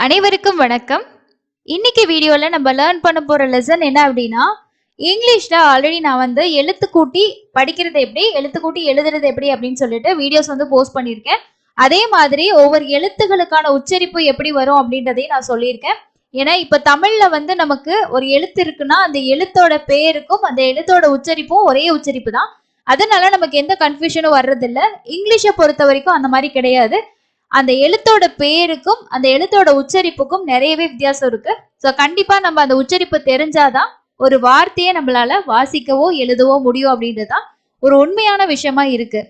அனைவருக்கும் வணக்கம். இன்னைக்கு வீடியோல நம்ம லேர்ன் பண்ண போற லெசன் என்ன அப்படின்னா, இங்கிலீஷ்ல ஆல்ரெடி நான் வந்து எழுத்துக்கூட்டி படிக்கிறது எப்படி, எழுத்துக்கூட்டி எழுதுறது எப்படி அப்படின்னு சொல்லிட்டு வீடியோஸ் வந்து போஸ்ட் பண்ணியிருக்கேன். அதே மாதிரி ஒவ்வொரு எழுத்துகளுக்கான உச்சரிப்பு எப்படி வரும் அப்படின்றதையும் நான் சொல்லியிருக்கேன். ஏன்னா இப்ப தமிழ்ல வந்து நமக்கு ஒரு எழுத்து இருக்குன்னா அந்த எழுத்தோட பேருக்கும் அந்த எழுத்தோட உச்சரிப்பும் ஒரே உச்சரிப்பு தான். அதனால நமக்கு எந்த கன்ஃபியூஷனும் வர்றதில்ல. இங்கிலீஷை பொறுத்த வரைக்கும் அந்த மாதிரி கிடையாது. அந்த எழுத்தோட பேருக்கும் அந்த எழுத்தோட உச்சரிப்புக்கும் நிறையவே வித்தியாசம் இருக்கு. ஸோ கண்டிப்பா நம்ம அந்த உச்சரிப்பு தெரிஞ்சாதான் ஒரு வார்த்தையை நம்மளால வாசிக்கவோ எழுதவோ முடியும் அப்படின்றதுதான் ஒரு உண்மையான விஷயமா இருக்கு.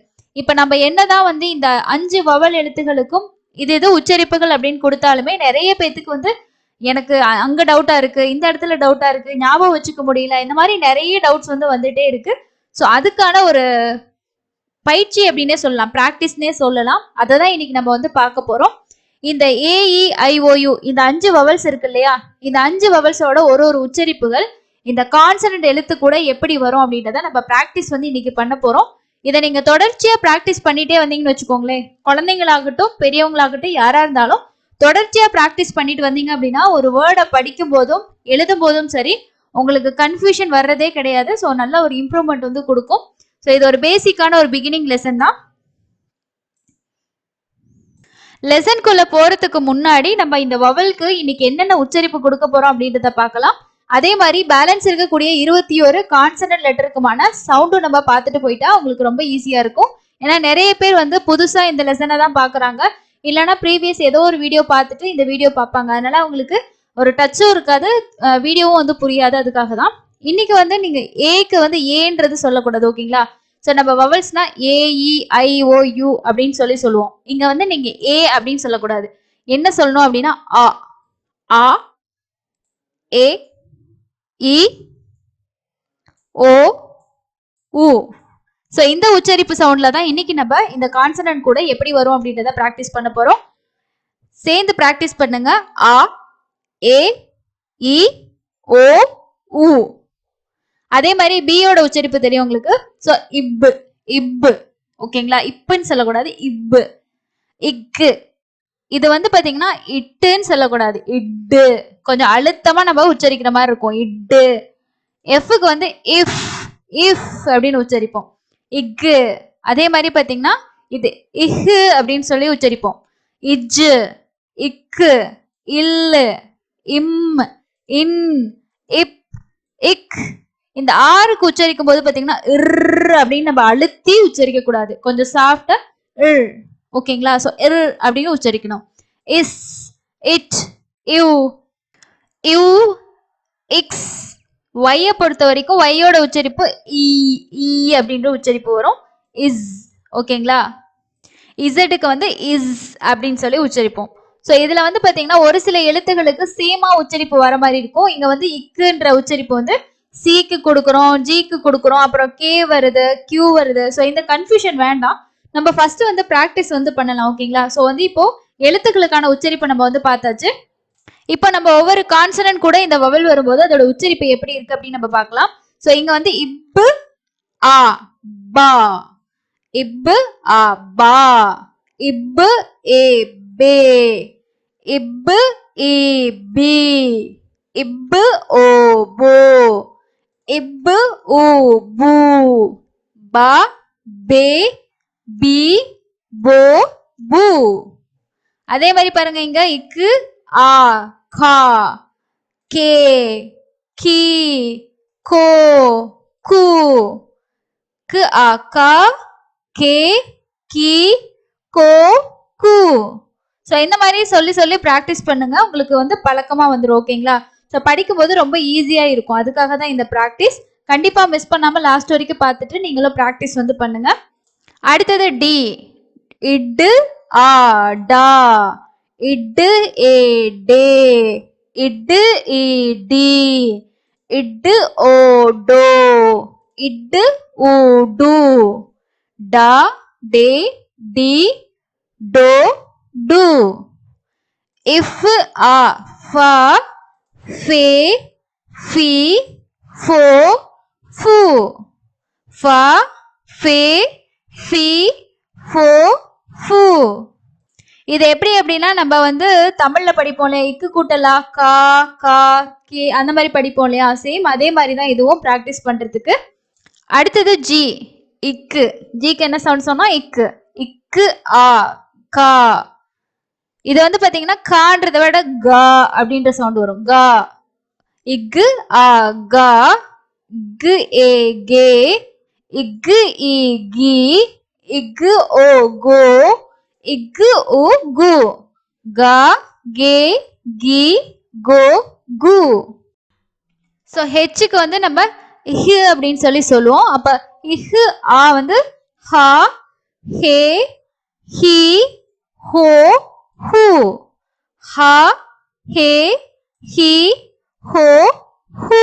இப்ப நம்ம என்னதான் வந்து இந்த 5 வவல் எழுத்துகளுக்கும் இது உச்சரிப்புகள் அப்படின்னு கொடுத்தாலுமே நிறைய பேத்துக்கு வந்து எனக்கு அங்க டவுட்டா இருக்கு, இந்த இடத்துல டவுட்டா இருக்கு, ஞாபகம் வச்சுக்க முடியல, இந்த மாதிரி நிறைய டவுட்ஸ் வந்து வந்துட்டே இருக்கு. ஸோ அதுக்கான ஒரு பயிற்சி அப்படின்னே சொல்லலாம், பிராக்டிஸ்னே சொல்லலாம். அதை தான் இன்னைக்கு நம்ம வந்து பார்க்க போறோம். இந்த AEIOU இந்த 5 வவல்ஸ் இருக்கு இல்லையா, இந்த 5 வவல்ஸோட ஒரு ஒரு உச்சரிப்புகள் இந்த கான்சனன்ட் எழுத்து கூட எப்படி வரும் அப்படின்றத நம்ம பிராக்டிஸ் வந்து இன்னைக்கு பண்ண போறோம். இதை நீங்க தொடர்ச்சியா பிராக்டிஸ் பண்ணிட்டே வந்தீங்கன்னு வச்சுக்கோங்களேன், குழந்தைங்களாகட்டும் பெரியவங்களாகட்டும் யாரா இருந்தாலும் தொடர்ச்சியா பிராக்டிஸ் பண்ணிட்டு வந்தீங்க அப்படின்னா ஒரு வேர்டை படிக்கும் போதும் எழுதும் போதும் சரி உங்களுக்கு கன்ஃபியூஷன் வர்றதே கிடையாது. ஸோ நல்ல ஒரு இம்ப்ரூவ்மெண்ட் வந்து கொடுக்கும். ஸோ இது ஒரு பேசிக்கான ஒரு பிகினிங் லெசன் தான். லெசனுக்குள்ள போறதுக்கு முன்னாடி நம்ம இந்த வவலுக்கு இன்னைக்கு என்னென்ன உச்சரிப்பு கொடுக்க போறோம் அப்படின்றத பார்க்கலாம். அதே மாதிரி பேலன்ஸ் இருக்கக்கூடிய 21 கான்சனன்ட் லெட்டருக்குமான சவுண்டும் நம்ம பார்த்துட்டு போயிட்டா உங்களுக்கு ரொம்ப ஈஸியா இருக்கும். ஏன்னா நிறைய பேர் வந்து புதுசா இந்த லெசனை தான் பாக்குறாங்க, இல்லைன்னா ப்ரீவியஸ் ஏதோ ஒரு வீடியோ பார்த்துட்டு இந்த வீடியோ பார்ப்பாங்க. அதனால உங்களுக்கு ஒரு டச்சும் இருக்காது, வீடியோவும் வந்து புரியாது. அதுக்காக தான் இன்னைக்கு வந்து நீங்க ஏக்கு வந்து ஏன்றது சொல்லக்கூடாது, ஓகேங்களா? ஸோ நம்ம வவல்ஸ்னா AEIOU அப்படின்னு சொல்லுவோம். இங்க வந்து நீங்க ஏ அப்படின்னு சொல்லக்கூடாது. என்ன சொல்லணும் அப்படின்னா ஆ, ஆ, ஏ, இ, ஓ, உ. ஸோ இந்த உச்சரிப்பு சவுண்ட்ல தான் இன்னைக்கு நம்ம இந்த கான்சனன்ட் கூட எப்படி வரும் அப்படின்றத பிராக்டிஸ் பண்ண போறோம். சேர்ந்து பிராக்டிஸ் பண்ணுங்க. ஆ, ஏ, இ, ஓ, உ. அதே மாதிரி பியோட உச்சரிப்பு தெரியும் உங்களுக்கு. சோ இப்பு, இப்பு, ஓகேங்களா? இப்புன்னு சொல்லக்கூடாது, இப்பு. இக்கு, இது வந்து பாத்தீங்கன்னா இட்டுன்னு சொல்லக்கூடாது, இட்டு. கொஞ்சம் அழுத்தமா நம்ம உச்சரிக்கிற மாதிரி இருக்கும், இட்டு. எஃப்க்கு வந்து இஃப், இஃப் அப்படின்னு உச்சரிப்போம், இக்கு. அதே மாதிரி பாத்தீங்கன்னா இது இஹு அப்படின்னு சொல்லி உச்சரிப்போம், இஜ்ஜு, இக்கு, இல்லு, இம், இன், இப், இக். இந்த ஆறுக்கு உச்சரிக்கும் போது பாத்தீங்கன்னா அப்படின்னு நம்ம அழுத்தி உச்சரிக்க கூடாது, கொஞ்சம் சாஃப்டா ஓகேங்களா? சோ அப்படின்னு உச்சரிக்கணும். இஸ், இட், யூ, யூ, இக்ஸ். ஒய்யை பொறுத்த வரைக்கும் ஒய்யோட உச்சரிப்பு இ அப்படின்ற உச்சரிப்பு வரும், இஸ், ஓகேங்களா? இசட்டுக்கு வந்து இஸ் அப்படின்னு சொல்லி உச்சரிப்போம். ஸோ இதுல வந்து பாத்தீங்கன்னா ஒரு சில எழுத்துகளுக்கு சேமா உச்சரிப்பு வர மாதிரி இருக்கும். இங்க வந்து இக்குன்ற உச்சரிப்பு வந்து சிக்கு கொடுக்குறோம், ஜிக்கு கொடுக்குறோம், அப்புறம் கே வருது, கியூ வருது. ஸோ இந்த கன்ஃபியூஷன் வேண்டாம். நம்ம ஃபர்ஸ்ட் வந்து பிராக்டிஸ் வந்து பண்ணலாம், ஓகேங்களா? ஸோ வந்து இப்போ எழுத்துக்களுக்கான உச்சரிப்பு நம்ம வந்து பார்த்தாச்சு. இப்போ நம்ம ஒவ்வொரு கான்சனன்ட் கூட இந்த வவல் வரும்போது அதோட உச்சரிப்பு எப்படி இருக்கு அப்படின்னு நம்ம பார்க்கலாம். ஸோ இங்க வந்து இப்பு, ஆ, பா, இப்பு, ஆ, பா, இப்பு, ஏ, பே, இப்பு, இ, பி, இப்பு, ஓ, போ, இப்பு, ஊ, பூ, பா, பே, பி, போ, பூ. அதே மாதிரி பாருங்க, இங்க இக்கு, ஆ, கா, கே, கி, கோ, கு, கு, ஆ, கா, கே, கி, கோ, கு. ஸோ இந்த மாதிரி சொல்லி சொல்லி ப்ராக்டிஸ் பண்ணுங்க, உங்களுக்கு வந்து பழக்கமா வந்துடும், ஓகேங்களா? ஸோ படிக்கும்போது ரொம்ப ஈஸியா இருக்கும். அதுக்காக தான் இந்த ப்ராக்டிஸ். கண்டிப்பா மிஸ் பண்ணாம லாஸ்ட் வரைக்கும் பார்த்துட்டு நீங்களும் ப்ராக்டிஸ் வந்து பண்ணுங்க. அடுத்தது டி. இட்டு, ஆ, டா, இட்டு, ஏ, டே, இட்டு, இ, டி, இட்டு, ஓ, டோ, இட்டு, ஊ, டு, டா, டே, டி, டோ, டு. இஃப், ஆ, ஃபா, ஃபே, ஃபி, ஃபோ, ஃபு. ஃபா, ஃபே, ஃபி, ஃபோ, ஃபு. இது எப்படி அப்படின்னா நம்ம வந்து தமிழ்ல படிப்போம் இல்லையா, இக்கு கூட்டலா கா கா கே அந்த மாதிரி படிப்போம் இல்லையா, சேம் அதே மாதிரி தான் இதுவும் ப்ராக்டிஸ் பண்றதுக்கு. அடுத்தது ஜி, இக்கு. ஜிக்கு என்ன சவுண்ட் சொன்னா இக்கு. இக்கு ஆ கா. இது வந்து பாத்தீங்கன்னா கான்றதை விட கா அப்படின்ற சவுண்ட் வரும். கா. இக்கு ஆ கா. இக்கு ஏ கே. இக்கு இ கி. இக்கு ஓ கோ. இக்கு உ கு. கா கே கி கோ கு. ஸோ ஹெச்சுக்கு வந்து நம்ம இஹு அப்படின்னு சொல்லி சொல்லுவோம். அப்ப இஹு ஆ வந்து ஹா ஹே ஹி ஹோ ஹூ. ஹா ஹே ஹி ஹோ ஹூ.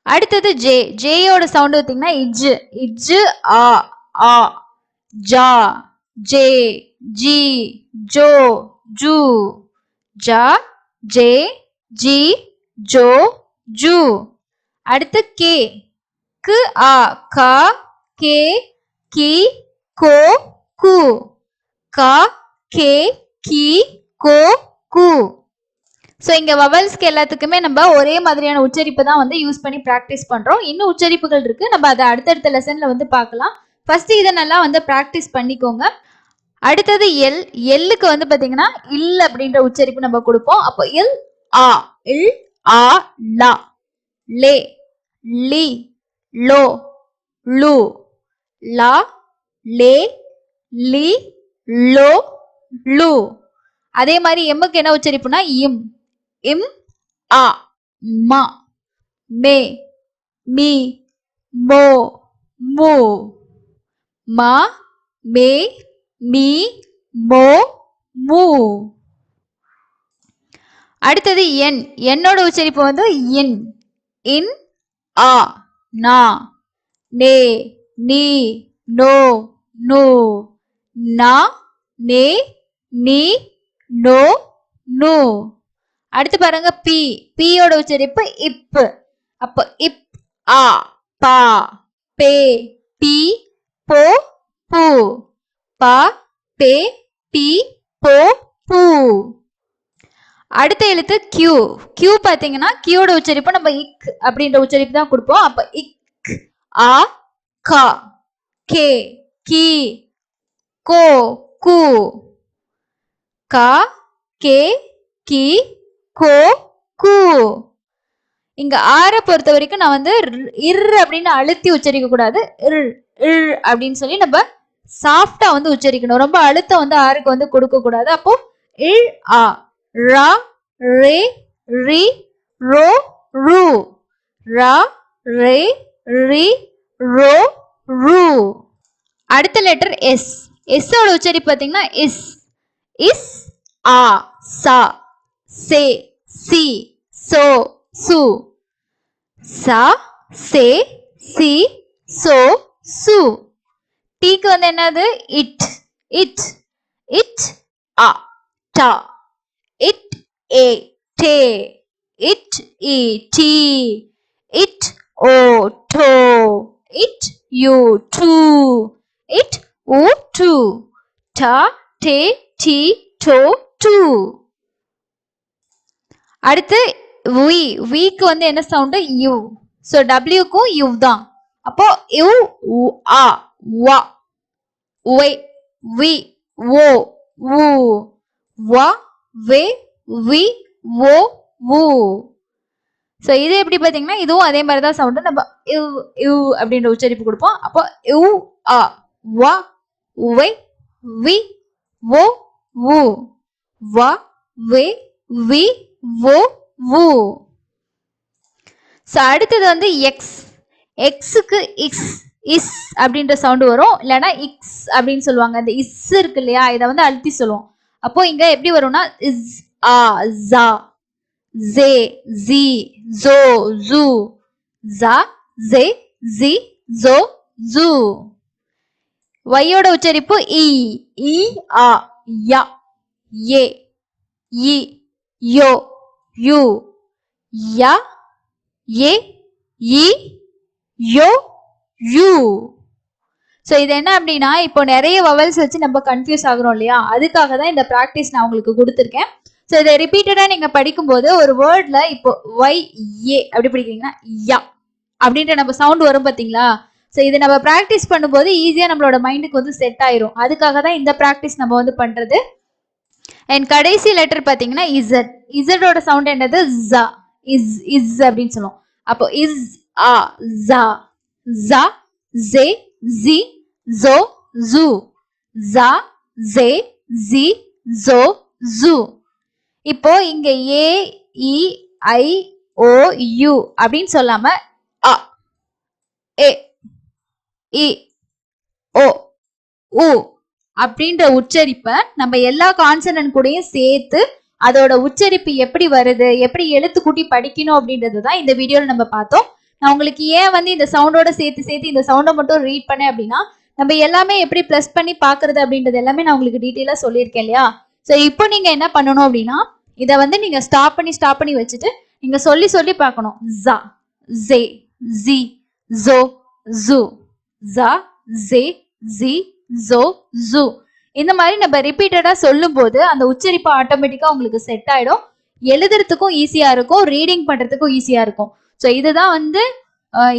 அடுத்தது ஜே. ஜேயோட சவுண்ட் பார்த்தீங்கன்னா இஜ்ஜு. இஜ்ஜு ஆ ஆ. ஜா ஜே ஜி ஜோ ஜூ. ஜா ஜே ஜி ஜோ ஜூ. அடுத்து கே. கு ஆ கா கே கி கோ கு. கா கே கி கோ கு. ஸோ இங்க வவல்ஸ்க்கு எல்லாத்துக்குமே நம்ம ஒரே மாதிரியான உச்சரிப்பு தான் வந்து யூஸ் பண்ணி ப்ராக்டிஸ் பண்றோம். இன்னும் உச்சரிப்புகள் இருக்கு, நம்ம அதை அடுத்தடுத்த லெசன்ல வந்து பார்க்கலாம். ஃபர்ஸ்ட் இதை நல்லா வந்து ப்ராக்டிஸ் பண்ணிக்கோங்க. அடுத்தது எல். எல்லுக்கு வந்து பாத்தீங்கன்னா இல் அப்படின்ற உச்சரிப்பு நம்ம கொடுப்போம். அப்போ இல் ஆ. இல் ஆ லா. லே லி லோ லு. லா லே லி லோ லு. அதே மாதிரி எம்முக்கு என்ன உச்சரிப்புனா இம். இம் ஆ மா. மே மீ மோ மு. மா மே மீ மோ மு. அடுத்தது என். என்னோட உச்சரிப்பு வந்து இன். இன் ஆ நா. நே நீ நோ நு. நா நே நீ நோ நு. அடுத்து பாருங்க பி. பியோட உச்சரிப்பு இப்பு. அப்போ இப் ஆ பா பே பி போ பூ. பா பே பி போ பூ. அடுத்த எழுத்து கியூ. கியூ பாத்தீங்கன்னா கியூட உச்சரிப்பு நம்ம இக் அப்படின்ற உச்சரிப்பு தான் கொடுப்போம். அப்ப இக் ஆ கா கே கி கோ கு. கா கே கி கோ கு. இங்க ஆற பொறுத்த வரைக்கும் நான் வந்து இர் அப்படின்னு அழுத்தி உச்சரிக்க கூடாது. இர் அப்படின்னு சொல்லி நம்ம சாஃப்டா வந்து உச்சரிக்கணும். ரொம்ப அழுத்தம் வந்து ஆறுக்கு வந்து கொடுக்க கூடாது. அப்போ இல் ஆ ரா ரே ரி ரோ ரு. ரா ரே ரி ரோ ரு. அடுத்த லெட்டர் எஸ். எஸ் ஓட உச்சரிப்பு பார்த்தீங்கன்னா இஸ். இஸ் ஆ சா சே சி சோ சு. சா சே சி சோ சு. டீக்கு வந்து என்னது இட். இட் இட் ஆ டா. இட் ஏ டே. இட் இ டி. இட் ஓ டோ. இட் யூ டு. இட் உ டு. டா டே டி டோ டு. அடுத்து வி. விக்கு வந்து என்ன சவுண்ட் யூ. சோ டபிள்யூக்கும் யூ தான். அப்போ யூ ஆ வா. வே வி ஓ வு. வா வே வி ஓ வு. ஸோ இது எப்படி பார்த்தீங்கன்னா இதுவும் அதே மாதிரி தான் சவுண்டு. நம்ம யூ யூ அப்படின்ற உச்சரிப்பு கொடுப்போம். அப்போ யூ ஆ வா வே வி ஓ வு. வா வே வி ஓ வு. ஸோ அடுத்தது வந்து எக்ஸ். எக்ஸுக்கு இக்ஸ் இஸ் அப்படின்ற சவுண்டு வரும். இல்லைன்னா இக்ஸ் அப்படின்னு சொல்லுவாங்க. அந்த இஸ் இருக்கு இல்லையா, இதை வந்து அழுத்தி சொல்லுவோம். அப்போ இங்க எப்படி வரும்னா இஸ் ஆ ஜா ஜே ஜி ஜோ ஜூ. ஜா ஜே ஜி ஜோ ஜூ. ஒய்யோட உச்சரிப்பு இ. இ ஆ யா ஏ இ யோ யூ. யா ஏ இ யோ யூ. ஸோ இது என்ன அப்படின்னா இப்போ நிறைய வவல்ஸ் வச்சு நம்ம கன்ஃபியூஸ் ஆகுறோம் இல்லையா, அதுக்காக தான் இந்த ப்ராக்டிஸ் நான் உங்களுக்கு கொடுத்துருக்கேன். ஸோ இதை ரிப்பீட்டடா நீங்க படிக்கும்போது ஒரு வேர்ட்ல இப்போ ஒய் ஏ அப்படி படிக்கிறீங்கன்னா யா அப்படின்ற நம்ம சவுண்ட் வரும் பார்த்தீங்களா. ஸோ இதை நம்ம ப்ராக்டிஸ் பண்ணும்போது ஈஸியா நம்மளோட மைண்டுக்கு வந்து செட் ஆயிரும். அதுக்காக தான் இந்த ப்ராக்டிஸ் நம்ம வந்து பண்றது. அண்ட் கடைசி லெட்டர் பார்த்தீங்கன்னா இசட். இசட்டோட சவுண்ட் என்னது ஜா. இஸ் இஸ் அப்படின்னு சொல்லுவோம். அப்போ இஸ் ஆ ஜா ஜா ஜே ஜி ஜோ ஜூ ஜா ஜே ஜி ஜோ ஜூ. இப்போ இங்க ஏ இ ஐ ஓ யூ அப்படின்னு சொல்லாம அ ஏ இ ஓ உ அப்படின்ற உச்சரிப்பை நம்ம எல்லா கான்சனன்ட் கூடயும் சேர்த்து அதோட உச்சரிப்பு எப்படி வருது, எப்படி எழுத்து கூட்டி படிக்கணும் அப்படின்றது தான் இந்த வீடியோல நம்ம பார்த்தோம். நான் உங்களுக்கு ஏன் வந்து இந்த சவுண்டோட சேர்த்து இந்த சவுண்டை மட்டும் ரீட் பண்ணேன் அப்படின்னா, நம்ம எல்லாமே எப்படி பிளஸ் பண்ணி பாக்குறது அப்படின்றது எல்லாமே நான் உங்களுக்கு டீட்டெயிலா சொல்லியிருக்கேன் இல்லையா. ஸோ இப்போ நீங்க என்ன பண்ணணும் அப்படின்னா, இதை வந்து நீங்க ஸ்டாப் பண்ணி வச்சுட்டு நீங்க சொல்லி பார்க்கணும். ஜா ஜே ஜி ஜோ ஜூ ஜா ஜே ஜி ஜோ ஜூ. இந்த மாதிரி நம்ம ரிப்பீட்டடா சொல்லும் போது அந்த உச்சரிப்பு ஆட்டோமேட்டிக்கா உங்களுக்கு செட் ஆயிடும். எழுதுறதுக்கும் ஈஸியா இருக்கும், ரீடிங் பண்றதுக்கும் ஈஸியா இருக்கும். ஸோ இதுதான் வந்து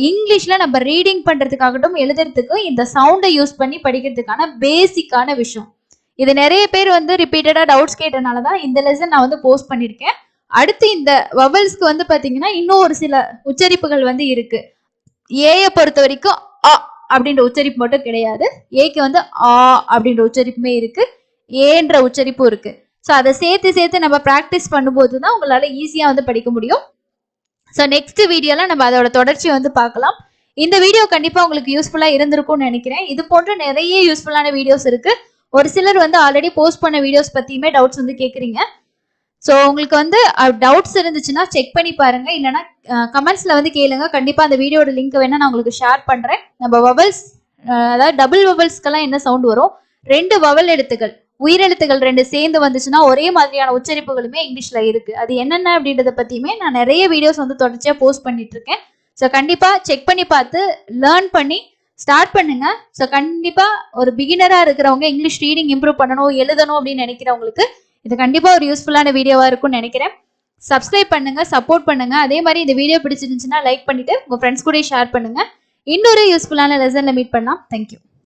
இங்கிலீஷ்ல நம்ம ரீடிங் பண்றதுக்காகட்டும் எழுதுறதுக்கும் இந்த சவுண்டை யூஸ் பண்ணி படிக்கிறதுக்கான பேசிக்கான விஷயம். இது நிறைய பேர் வந்து ரிப்பீட்டடா டவுட்ஸ் கேட்டனால தான் இந்த லெசன் நான் வந்து போஸ்ட் பண்ணியிருக்கேன். அடுத்து இந்த வவல்ஸ்க்கு வந்து பாத்தீங்கன்னா இன்னும் ஒரு சில உச்சரிப்புகள் வந்து இருக்கு. ஏயை பொறுத்த வரைக்கும் அ அப்படின்ற உச்சரிப்பு மட்டும் கிடையாது, ஏக்கு வந்து ஆ அப்படின்ற உச்சரிப்புமே இருக்கு, ஏன்ற உச்சரிப்பும் இருக்கு. ஸோ அதை சேர்த்து நம்ம ப்ராக்டிஸ் பண்ணும்போது தான் உங்களால ஈஸியா வந்து படிக்க முடியும். ஸோ நெக்ஸ்ட் வீடியோல நம்ம அதோட தொடர்ச்சியை வந்து பார்க்கலாம். இந்த வீடியோ கண்டிப்பா உங்களுக்கு யூஸ்ஃபுல்லா இருந்திருக்கும்னு நினைக்கிறேன். இது போன்ற நிறைய யூஸ்ஃபுல்லான வீடியோஸ் இருக்கு. ஒரு சிலர் வந்து ஆல்ரெடி போஸ்ட் பண்ண வீடியோஸ் பத்தியுமே டவுட்ஸ் வந்து கேட்குறீங்க. ஸோ உங்களுக்கு வந்து டவுட்ஸ் இருந்துச்சுன்னா செக் பண்ணி பாருங்க, இல்லைன்னா கமெண்ட்ஸ்ல வந்து கேளுங்க. கண்டிப்பா அந்த வீடியோட லிங்க் வேணா நான் உங்களுக்கு ஷேர் பண்றேன். நம்ம வவல்ஸ் அதாவது டபுள் வவல்ஸ்க்கெல்லாம் என்ன சவுண்ட் வரும், 2 வவல் எழுத்துக்கள் உயிரெழுத்துகள் 2 சேர்ந்து வந்துச்சுன்னா ஒரே மாதிரியான உச்சரிப்புகளுமே இங்கிலீஷ்ல இருக்கு. அது என்னென்ன அப்படின்றத பத்தியுமே நான் நிறைய வீடியோஸ் வந்து தொடர்ச்சியா போஸ்ட் பண்ணிட்டு இருக்கேன். ஸோ கண்டிப்பா செக் பண்ணி பார்த்து லேர்ன் பண்ணி ஸ்டார்ட் பண்ணுங்க. ஸோ கண்டிப்பா ஒரு பிகினரா இருக்கிறவங்க இங்கிலீஷ் ரீடிங் இம்ப்ரூவ் பண்ணணும், எழுதணும் அப்படின்னு நினைக்கிறவங்களுக்கு இது கண்டிப்பா ஒரு யூஸ்ஃபுல்லான வீடியோவா இருக்கும்னு நினைக்கிறேன். சப்ஸ்கிரைப் பண்ணுங்க, சப்போர்ட் பண்ணுங்க. அதே மாதிரி இந்த வீடியோ பிடிச்சிருந்துச்சுன்னா லைக் பண்ணிட்டு உங்க ஃப்ரெண்ட்ஸ் கூட ஷேர் பண்ணுங்க. இன்னொரு யூஸ்ஃபுல்லான லெசன்ல மீட் பண்ணலாம். தேங்க்யூ.